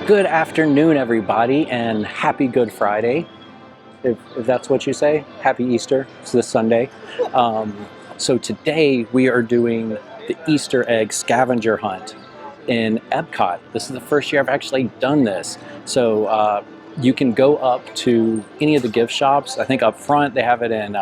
Good afternoon, everybody, and happy Good Friday, if that's what you say. Happy Easter. It's this Sunday. So today we are doing the Easter egg scavenger hunt in EPCOT. This is the first year I've actually done this. So you can go up to any of the gift shops. I think up front they have it in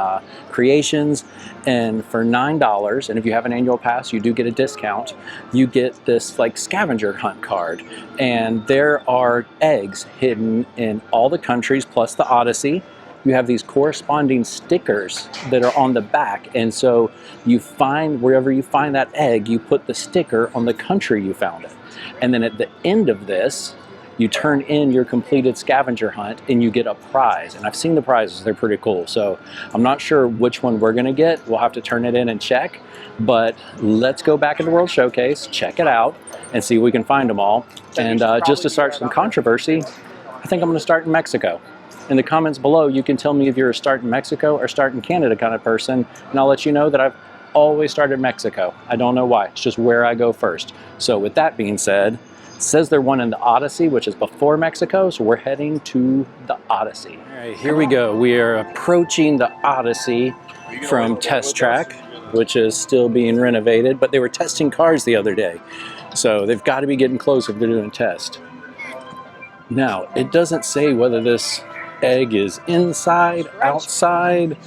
Creations, and for $9, and if you have an annual pass you do get a discount, you get this like scavenger hunt card, and there are eggs hidden in all the countries plus the Odyssey. You have these corresponding stickers that are on the back, and so you find, wherever you find that egg, you put the sticker on the country you found it. And then at the end of this, you turn in your completed scavenger hunt and you get a prize. And I've seen the prizes, they're pretty cool. So I'm not sure which one we're gonna get. We'll have to turn it in and check, but let's go back into World Showcase, check it out, and see if we can find them all. And just to start some controversy, I think I'm gonna start in Mexico. In the comments below, you can tell me if you're a start in Mexico or start in Canada kind of person, and I'll let you know that I've always started in Mexico. I don't know why, it's just where I go first. So with that being said, it says there's one in the Odyssey, which is before Mexico, so we're heading to the Odyssey. All right, here we go. We are approaching the Odyssey from Test Track, which is still being renovated, but they were testing cars the other day. So they've got to be getting close if they're doing a test. Now, it doesn't say whether this egg is inside, outside,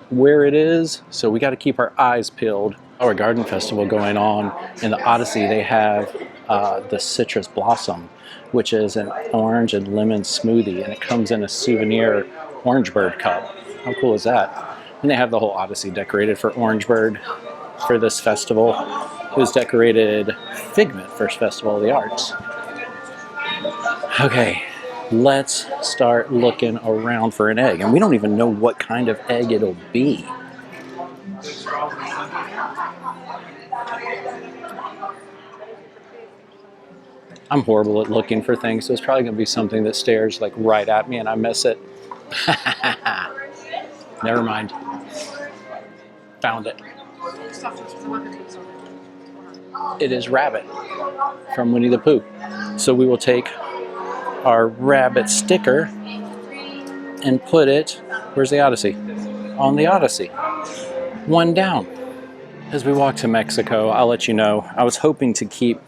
where it is, so we got to keep our eyes peeled. Our garden festival going on in the Odyssey, they have the citrus blossom, which is an orange and lemon smoothie, and it comes in a souvenir orange bird cup. How cool is that? And they have the whole Odyssey decorated for orange bird for this festival. It was decorated Figment First Festival of the Arts. Okay, let's start looking around for an egg, and we don't even know what kind of egg it'll be. I'm horrible at looking for things, so it's probably going to be something that stares like right at me and I miss it. Never mind. Found it. It is Rabbit from Winnie the Pooh. So we will take our rabbit sticker and put it, where's the Odyssey? On the Odyssey. One down. As we walk to Mexico, I'll let you know, I was hoping to keep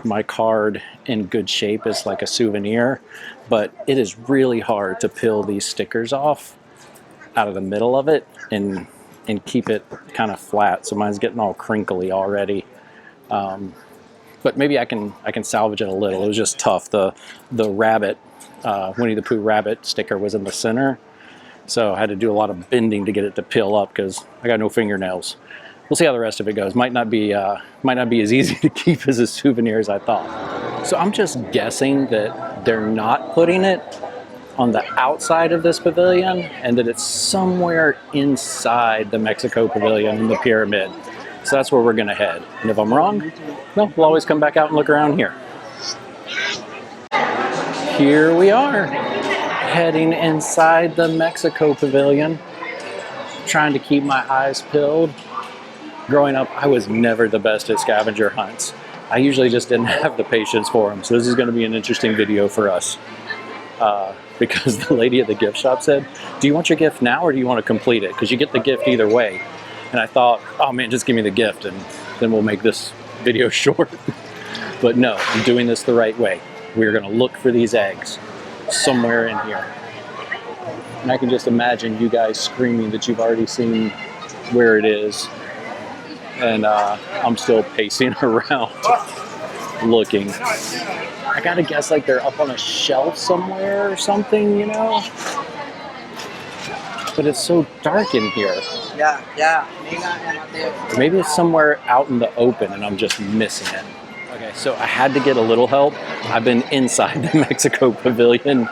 my card in good shape as like a souvenir, but it is really hard to peel these stickers off out of the middle of it and keep it kind of flat. So mine's getting all crinkly already. But maybe I can salvage it a little. It was just tough. The rabbit, Winnie the Pooh rabbit sticker was in the center, so I had to do a lot of bending to get it to peel up because I got no fingernails. We'll see how the rest of it goes. Might not be as easy to keep as a souvenir as I thought. So I'm just guessing that they're not putting it on the outside of this pavilion and that it's somewhere inside the Mexico pavilion in the pyramid. So that's where we're gonna head. And if I'm wrong, well, we'll always come back out and look around here. Here we are, heading inside the Mexico pavilion, trying to keep my eyes peeled. Growing up, I was never the best at scavenger hunts. I usually just didn't have the patience for them. So this is gonna be an interesting video for us. Because the lady at the gift shop said, do you want your gift now or do you want to complete it? Because you get the gift either way. And I thought, oh man, just give me the gift and then we'll make this video short. But no, I'm doing this the right way. We're gonna look for these eggs somewhere in here. And I can just imagine you guys screaming that you've already seen where it is. And I'm still pacing around looking. I gotta guess like they're up on a shelf somewhere or something, you know? But it's so dark in here. Yeah. Maybe it's somewhere out in the open and I'm just missing it. Okay, so I had to get a little help. I've been inside the Mexico pavilion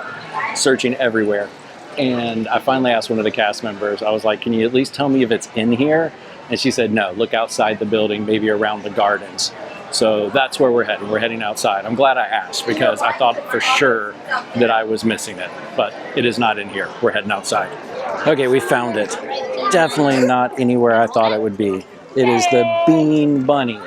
searching everywhere. And I finally asked one of the cast members, I was like, can you at least tell me if it's in here? And she said, no, look outside the building, maybe around the gardens. So that's where we're heading. We're heading outside. I'm glad I asked because I thought for sure that I was missing it, but it is not in here. We're heading outside. Okay, we found it. Definitely not anywhere I thought it would be. It is the Bean Bunny.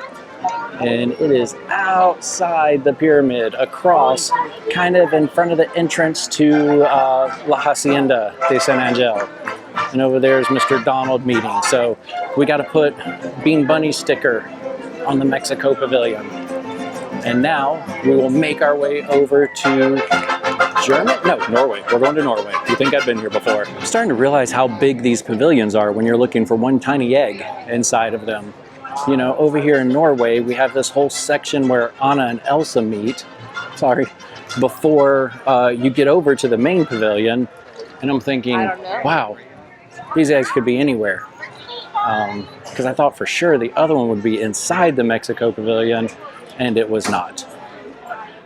And it is outside the pyramid, across, kind of in front of the entrance to La Hacienda de San Angel. And over there is Mr. Donald meeting. So we got to put Bean Bunny sticker on the Mexico Pavilion. And now we will make our way over to Germany? No, Norway. We're going to Norway. You think I've been here before. I'm starting to realize how big these pavilions are when you're looking for one tiny egg inside of them. You know, over here in Norway, we have this whole section where Anna and Elsa meet. Sorry. Before you get over to the main pavilion. And I'm thinking, wow, these eggs could be anywhere. Because I thought for sure the other one would be inside the Mexico Pavilion, and it was not.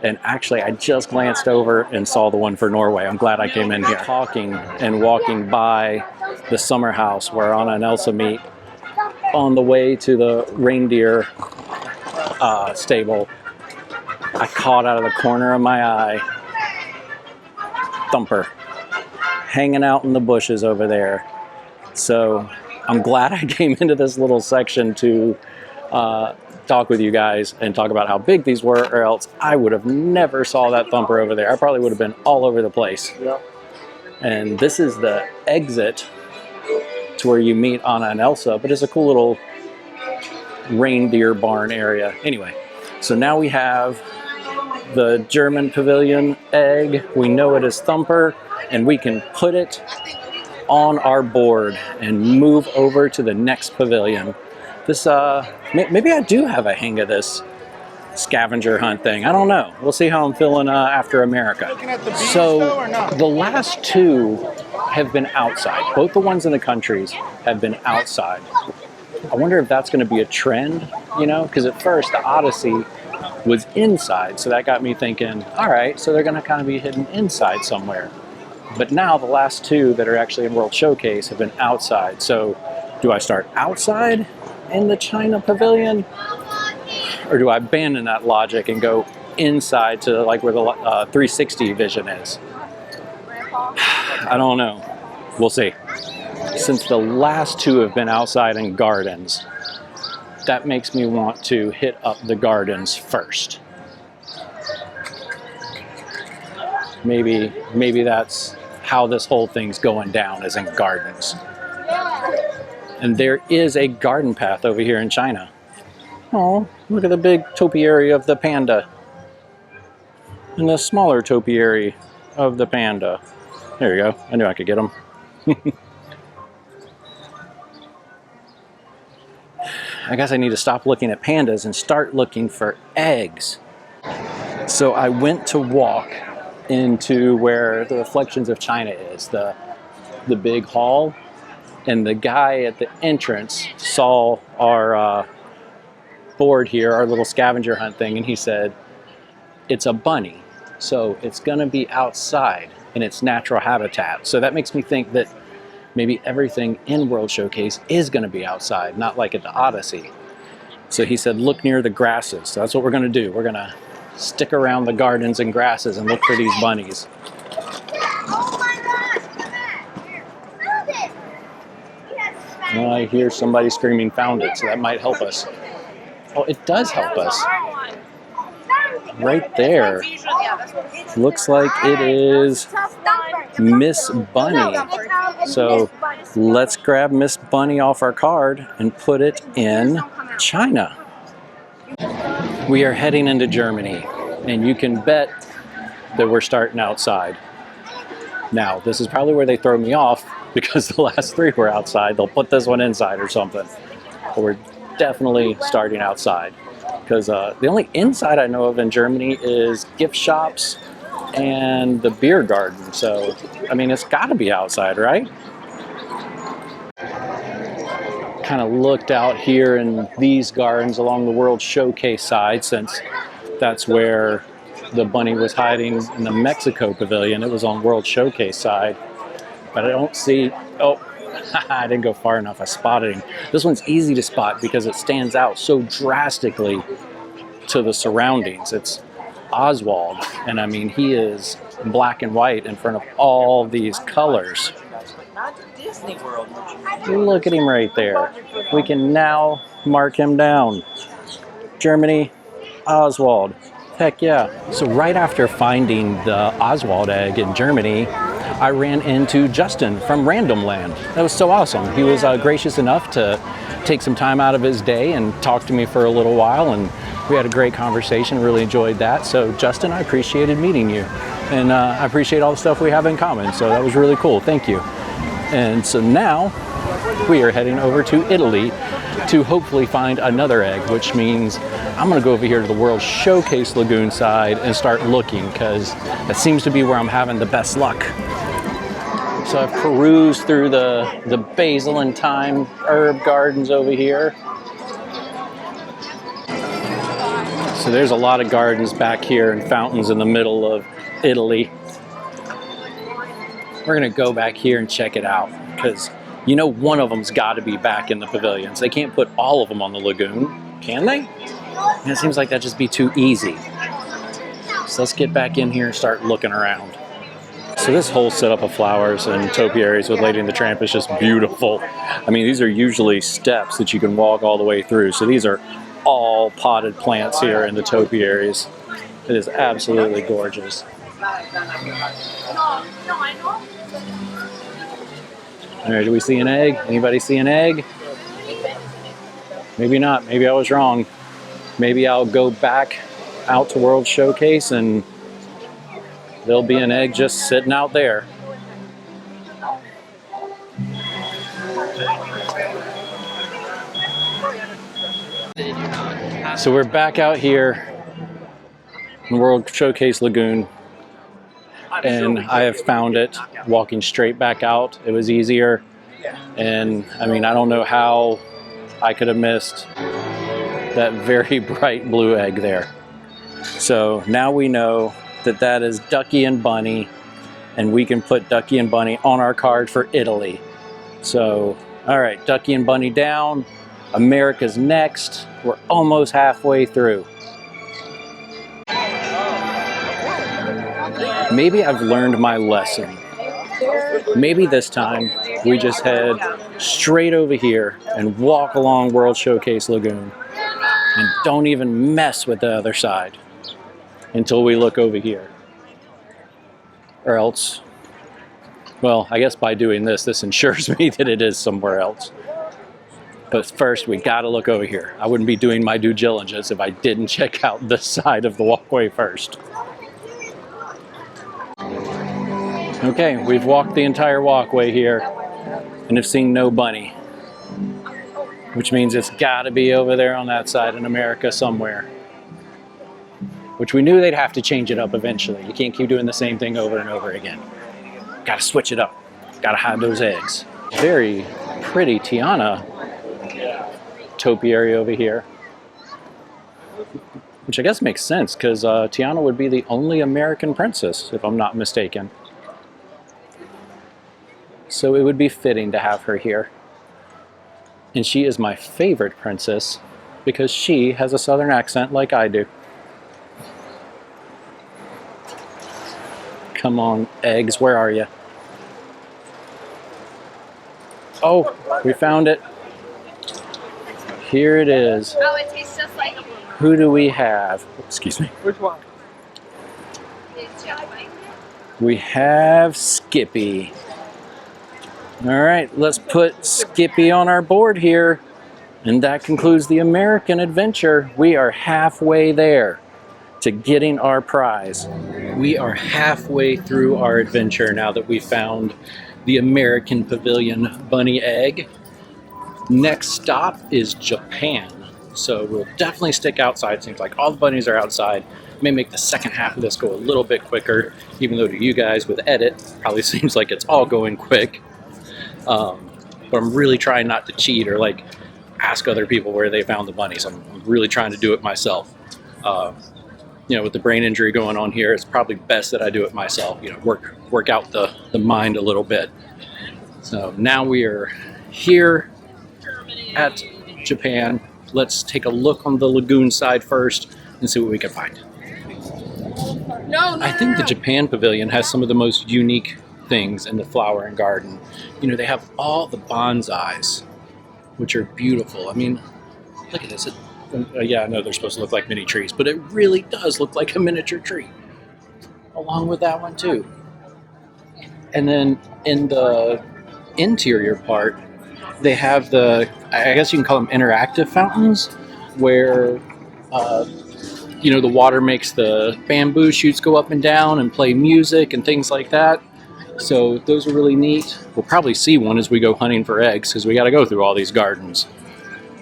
And actually, I just glanced over and saw the one for Norway. I'm glad I came in here. Talking and walking by the summer house where Anna and Elsa meet on the way to the reindeer stable, I caught out of the corner of my eye Thumper hanging out in the bushes over there. So I'm glad I came into this little section to talk with you guys and talk about how big these were, or else I would have never saw that Thumper over there. I probably would have been all over the place. Yeah. And this is the exit to where you meet Anna and Elsa, but it's a cool little reindeer barn area. Anyway, so now we have the German pavilion egg. We know it is Thumper, and we can put it on our board and move over to the next pavilion. This, maybe I do have a hang of this scavenger hunt thing. I don't know. We'll see how I'm feeling after America. So the last two have been outside. Both the ones in the countries have been outside. I wonder if that's going to be a trend, you know, because at first the Odyssey was inside. So that got me thinking, all right, so they're going to kind of be hidden inside somewhere. But now the last two that are actually in World Showcase have been outside. So do I start outside in the China Pavilion? Or do I abandon that logic and go inside to like where the 360 vision is? I don't know. We'll see. Since the last two have been outside in gardens, that makes me want to hit up the gardens first. Maybe that's how this whole thing's going down, is in gardens. And there is a garden path over here in China. Oh, look at the big topiary of the panda. And the smaller topiary of the panda. There you go. I knew I could get them. I guess I need to stop looking at pandas and start looking for eggs. So I went to walk into where the Reflections of China is, the big hall. And the guy at the entrance saw our board here, our little scavenger hunt thing, and he said, it's a bunny, so it's gonna be outside in its natural habitat. So that makes me think that maybe everything in World Showcase is gonna be outside, not like at the Odyssey. So he said, look near the grasses. So that's what we're gonna do. We're gonna stick around the gardens and grasses and look for these bunnies. Well, I hear somebody screaming, found it, so that might help us. Oh, it does help us. Right there. Looks like it is Miss Bunny. So let's grab Miss Bunny off our card and put it in China. We are heading into Germany, and you can bet that we're starting outside. Now, this is probably where they throw me off, because the last three were outside. They'll put this one inside or something. But we're definitely starting outside, because the only inside I know of in Germany is gift shops and the beer garden. So, I mean, it's got to be outside, right? Kind of looked out here in these gardens along the World Showcase side, since that's where the bunny was hiding in the Mexico Pavilion. It was on World Showcase side. But I don't see, oh, I didn't go far enough. I spotted him. This one's easy to spot because it stands out so drastically to the surroundings. It's Oswald, and I mean, he is black and white in front of all these colors. Disney World. Look at him right there. We can now mark him down. Germany, Oswald. Heck yeah. So right after finding the Oswald egg in Germany, I ran into Justin from Random Land. That was so awesome. He was gracious enough to take some time out of his day and talk to me for a little while, and we had a great conversation. Really enjoyed that. So Justin, I appreciated meeting you, and I appreciate all the stuff we have in common. So that was really cool. Thank you. And so now we are heading over to Italy to hopefully find another egg, which means I'm gonna go over here to the World Showcase Lagoon side and start looking, because that seems to be where I'm having the best luck. So I've perused through the basil and thyme herb gardens over here. So there's a lot of gardens back here and fountains in the middle of Italy. We're gonna go back here and check it out, because you know one of them's got to be back in the pavilions. They can't put all of them on the lagoon, can they? And it seems like that'd just be too easy. So let's get back in here and start looking around. So this whole setup of flowers and topiaries with Lady and the Tramp is just beautiful. I mean, these are usually steps that you can walk all the way through. So these are all potted plants here in the topiaries. It is absolutely gorgeous. All right, do we see an egg? Anybody see an egg? Maybe not. Maybe I was wrong. Maybe I'll go back out to World Showcase and there'll be an egg just sitting out there. So we're back out here in World Showcase Lagoon, and I have found it. Walking straight back out, it was easier. And I mean, I don't know how I could have missed that very bright blue egg there. So now we know that that is Ducky and Bunny, and we can put Ducky and Bunny on our card for Italy. So, all right, Ducky and Bunny down. America's next. We're almost halfway through. Maybe I've learned my lesson. Maybe this time we just head straight over here and walk along World Showcase Lagoon and don't even mess with the other side until we look over here. Or else, well, I guess by doing this ensures me that it is somewhere else. But first, we gotta look over here. I wouldn't be doing my due diligence if I didn't check out this side of the walkway first. Okay, we've walked the entire walkway here and have seen no bunny, which means it's gotta be over there on that side in America somewhere. Which we knew they'd have to change it up eventually. You can't keep doing the same thing over and over again. Gotta switch it up. Gotta hide those eggs. Very pretty Tiana topiary over here. Which I guess makes sense, because Tiana would be the only American princess, if I'm not mistaken. So it would be fitting to have her here. And she is my favorite princess because she has a southern accent like I do. Come on, eggs, where are you? Oh, we found it. Here it is. Oh, it tastes just like a blueberry. Who do we have? Excuse me. Which one? We have Skippy. All right, let's put Skippy on our board here. And that concludes the American adventure. We are halfway there to getting our prize. We are halfway through our adventure now that we found the American Pavilion bunny egg. Next stop is Japan. So we'll definitely stick outside. Seems like all the bunnies are outside. May make the second half of this go a little bit quicker, even though to you guys with edit, probably seems like it's all going quick. But I'm really trying not to cheat or like ask other people where they found the bunnies. I'm really trying to do it myself. You know, with the brain injury going on here, it's probably best that I do it myself. You know, work out the mind a little bit. So now we are here at Japan. Let's take a look on the lagoon side first and see what we can find. I think the Japan Pavilion has some of the most unique things in the flower and garden. You know, they have all the bonsais, which are beautiful. I mean, look at this. Yeah, I know they're supposed to look like mini trees, but it really does look like a miniature tree, along with that one too. And then in the interior part, they have I guess you can call them interactive fountains, where the water makes the bamboo shoots go up and down and play music and things like that. So those are really neat. We'll probably see one as we go hunting for eggs, because we got to go through all these gardens.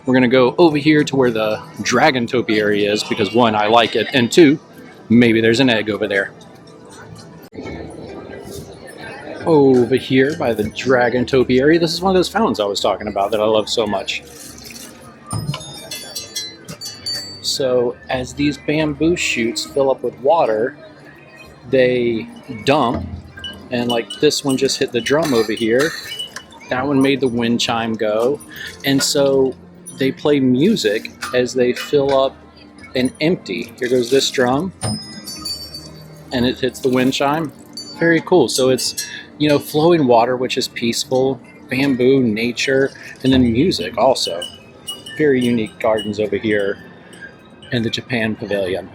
We're going to go over here to where the dragon topiary is, because one, I like it, and two, maybe there's an egg over there. Over here by the dragon topiary, this is one of those fountains I was talking about that I love so much. So as these bamboo shoots fill up with water, they dump, and like this one just hit the drum over here. That one made the wind chime go. And so they play music as they fill up and empty. Here goes this drum, and it hits the wind chime. Very cool. So it's, flowing water, which is peaceful, bamboo, nature, and then music also. Very unique gardens over here in the Japan Pavilion.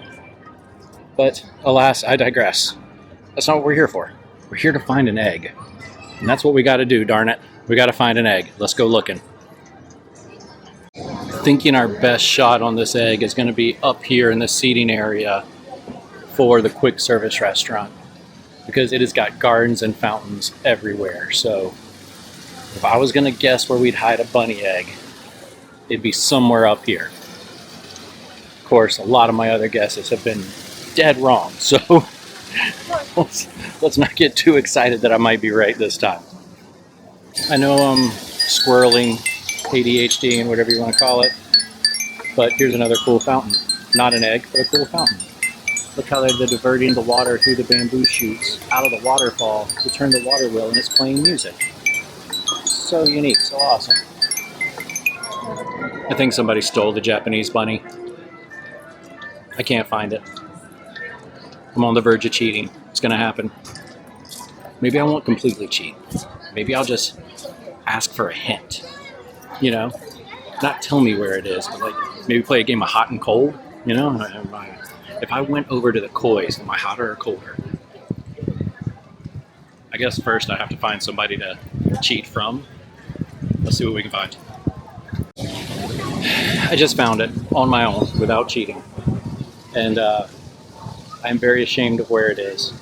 But alas, I digress. That's not what we're here for. We're here to find an egg. And that's what we got to do, darn it. We got to find an egg. Let's go looking. Thinking our best shot on this egg is going to be up here in the seating area for the quick service restaurant, because it has got gardens and fountains everywhere. So if I was going to guess where we'd hide a bunny egg, it'd be somewhere up here. Of course, a lot of my other guesses have been dead wrong, so let's not get too excited that I might be right this time. I know I'm squirreling, ADHD, and whatever you want to call it, but here's another cool fountain. Not an egg, but a cool fountain. Look how they're diverting the water through the bamboo shoots out of the waterfall to turn the water wheel, and it's playing music. So unique, so awesome. I think somebody stole the Japanese bunny. I can't find it. I'm on the verge of cheating. It's going to happen. Maybe I won't completely cheat. Maybe I'll just ask for a hint. Not tell me where it is, but like maybe play a game of hot and cold. If I went over to the kois, am I hotter or colder? I guess first I have to find somebody to cheat from. Let's see what we can find. I just found it on my own without cheating. And I'm very ashamed of where it is,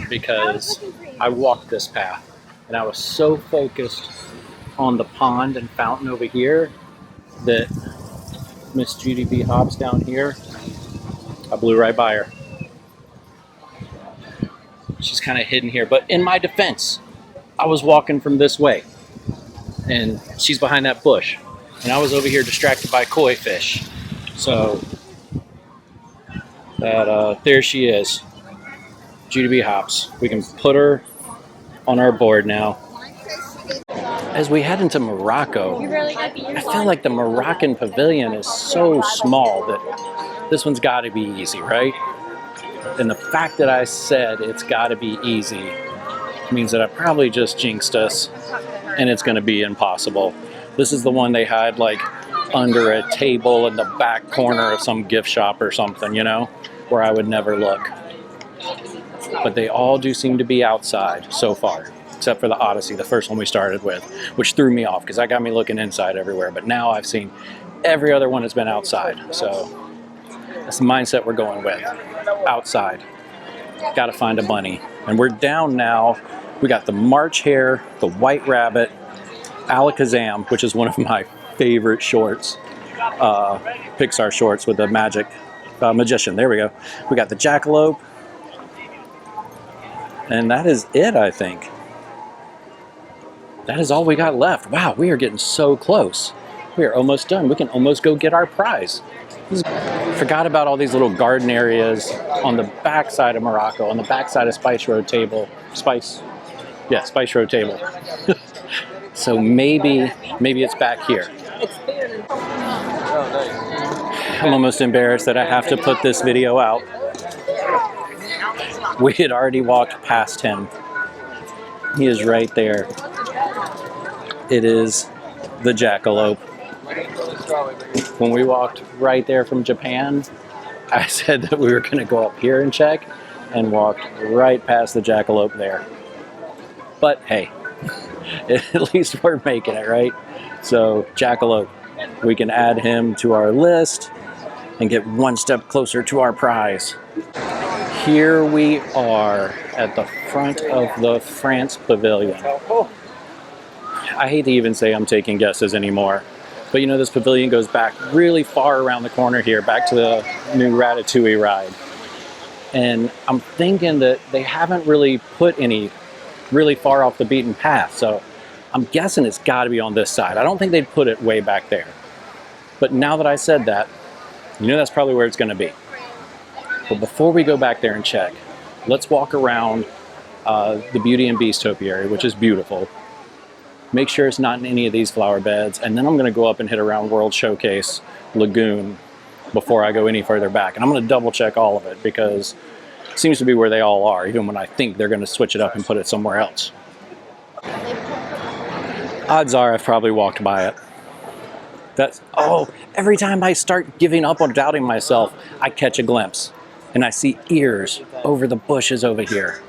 because I walked this path and I was so focused on the pond and fountain over here that Miss Judy B. Hobbs down here, I blew right by her. She's kind of hidden here, but in my defense, I was walking from this way and she's behind that bush, and I was over here distracted by koi fish. So there she is, Judy B. Hobbs. We can put her on our board now. As we head into Morocco, I feel like the Moroccan pavilion is so small that this one's got to be easy, right? And the fact that I said it's got to be easy means that I probably just jinxed us, and it's going to be impossible. This is the one they had like under a table in the back corner of some gift shop or something, where I would never look. But they all do seem to be outside so far, except for the Odyssey, the first one we started with, which threw me off because that got me looking inside everywhere. But now I've seen every other one has been outside. So that's the mindset we're going with. Outside. Got to find a bunny. And we're down now. We got the March Hare, the White Rabbit, Alakazam, which is one of my favorite shorts. Pixar shorts with the magic magician. There we go. We got the Jackalope. And that is it, I think. That is all we got left. Wow, we are getting so close. We are almost done. We can almost go get our prize. Forgot about all these little garden areas on the back side of Morocco, on the back side of Spice Road Table. Spice Road Table. So maybe it's back here. I'm almost embarrassed that I have to put this video out. We had already walked past him. He is right there. It is the jackalope. when we walked right there from Japan, I said that we were going to go up here and check, and walked right past the jackalope there. But hey, at least we're making it, right? So jackalope, we can add him to our list and get one step closer to our prize. Here we are at the front of the France Pavilion. I hate to even say I'm taking guesses anymore, but you know, this pavilion goes back really far around the corner here, back to the new Ratatouille ride. And I'm thinking that they haven't really put any really far off the beaten path, so I'm guessing it's got to be on this side. I don't think they'd put it way back there. But now that I said that, you know that's probably where it's going to be. But before we go back there and check, let's walk around the Beauty and Beast topiary, which is beautiful. Make sure it's not in any of these flower beds, and then I'm going to go up and hit around World Showcase Lagoon before I go any further back. And I'm going to double check all of it because it seems to be where they all are, even when I think they're going to switch it up and put it somewhere else. Odds are I've probably walked by it. Every time I start giving up on doubting myself, I catch a glimpse and I see ears over the bushes over here.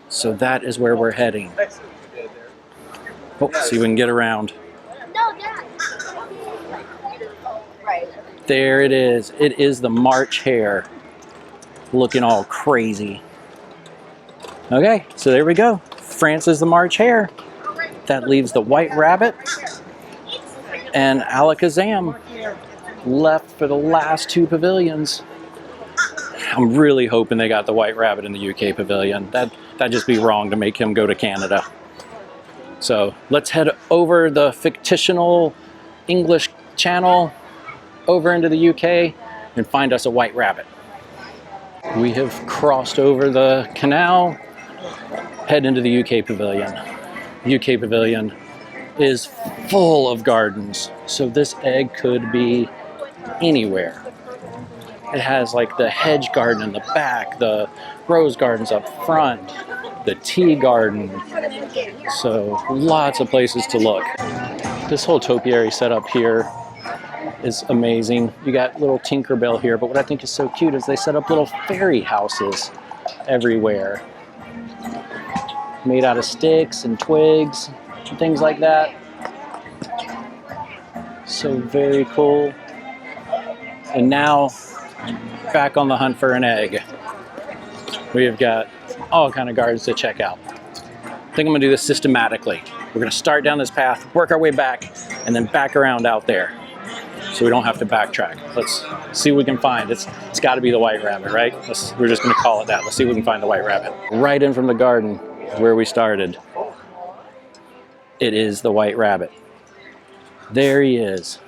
So that is where we're heading. Oh, see if we can get around. There it is. It is the March hare, looking all crazy. Okay, so there we go. France is the March hare. That leaves the white rabbit and Alakazam left for the last two pavilions. I'm really hoping they got the white rabbit in the UK pavilion. That'd just be wrong to make him go to Canada. So let's head over the fictional English channel over into the UK and find us a white rabbit. We have crossed over the canal, head into the UK pavilion. UK pavilion is full of gardens, so this egg could be anywhere. It has like the hedge garden in the back, the rose gardens up front, the tea garden, so lots of places to look. This whole topiary setup here is amazing. You got little Tinkerbell here, but what I think is so cute is they set up little fairy houses everywhere, made out of sticks and twigs and things like that. So very cool. And now back on the hunt for an egg. We have got all kind of gardens to check out. I think I'm gonna do this systematically. We're gonna start down this path, work our way back, and then back around out there, so we don't have to backtrack. Let's see what we can find. It's got to be the white rabbit, right? We're just going to call it that. Let's see if we can find the white rabbit. Right in from the garden where we started. It is the white rabbit. There he is.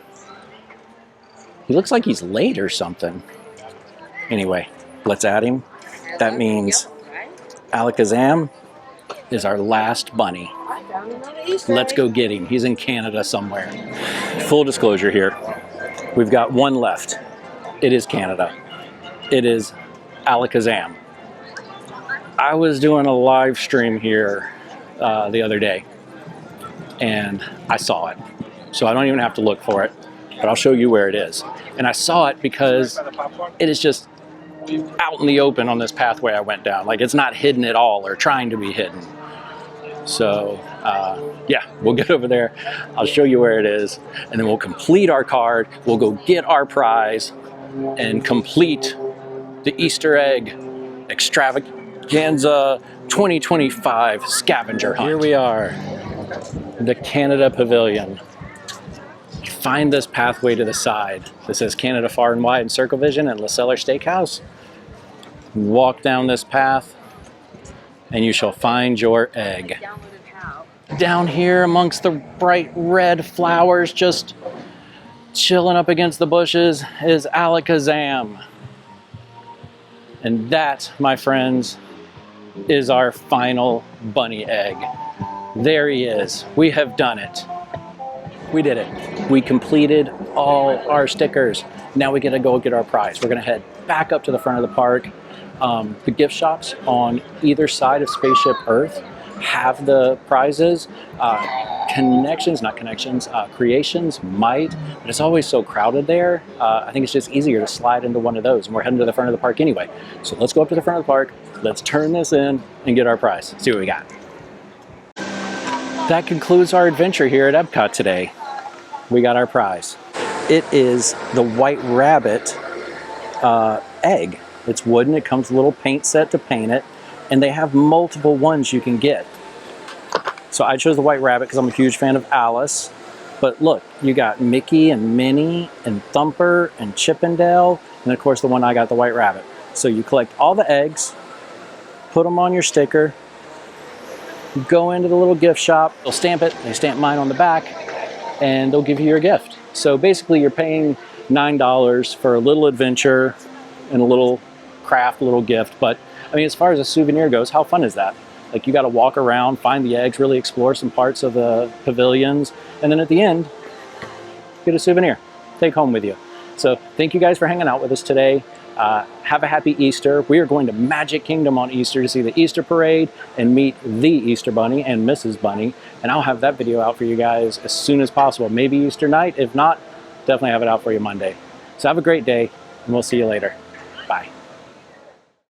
He looks like he's late or something. Anyway, let's add him. That means Alakazam is our last bunny. Let's go get him. He's in Canada somewhere. Full disclosure here. We've got one left. It is Canada. It is Alakazam. I was doing a live stream here the other day, and I saw it. So I don't even have to look for it, but I'll show you where it is. And I saw it because it is just out in the open on this pathway I went down. Like, it's not hidden at all or trying to be hidden. So yeah, we'll get over there. I'll show you where it is, and then we'll complete our card. We'll go get our prize and complete the Easter egg Eggstravaganza 2025 Scavenger Hunt. Here we are, the Canada Pavilion. You find this pathway to the side that says Canada Far and Wide and Circle Vision and Le Cellar Steakhouse. Walk down this path and you shall find your egg. Down here amongst the bright red flowers, just chilling up against the bushes, is Alakazam. And that, my friends, is our final bunny egg. There he is. We have done it. We did it. We completed all our stickers. Now we get to go get our prize. We're gonna head back up to the front of the park. The gift shops on either side of Spaceship Earth have the prizes. Creations might, but it's always so crowded there. I think it's just easier to slide into one of those, and we're heading to the front of the park anyway. So let's go up to the front of the park, let's turn this in and get our prize. See what we got. That concludes our adventure here at EPCOT today. We got our prize. It is the White Rabbit egg. It's wooden, it comes with a little paint set to paint it, and they have multiple ones you can get. So I chose the White Rabbit because I'm a huge fan of Alice. But look, you got Mickey and Minnie and Thumper and Chippendale, and of course the one I got, the White Rabbit. So you collect all the eggs, put them on your sticker, go into the little gift shop, they'll stamp it, they stamp mine on the back, and they'll give you your gift. So basically you're paying $9 for a little adventure and a little craft, little gift. But I mean, as far as a souvenir goes, how fun is that? Like, you got to walk around, find the eggs, really explore some parts of the pavilions, and then at the end, get a souvenir, take home with you. So thank you guys for hanging out with us today. Have a happy Easter. We are going to Magic Kingdom on Easter to see the Easter parade and meet the Easter Bunny and Mrs. Bunny. And I'll have that video out for you guys as soon as possible. Maybe Easter night. If not, definitely have it out for you Monday. So have a great day, and we'll see you later. Bye.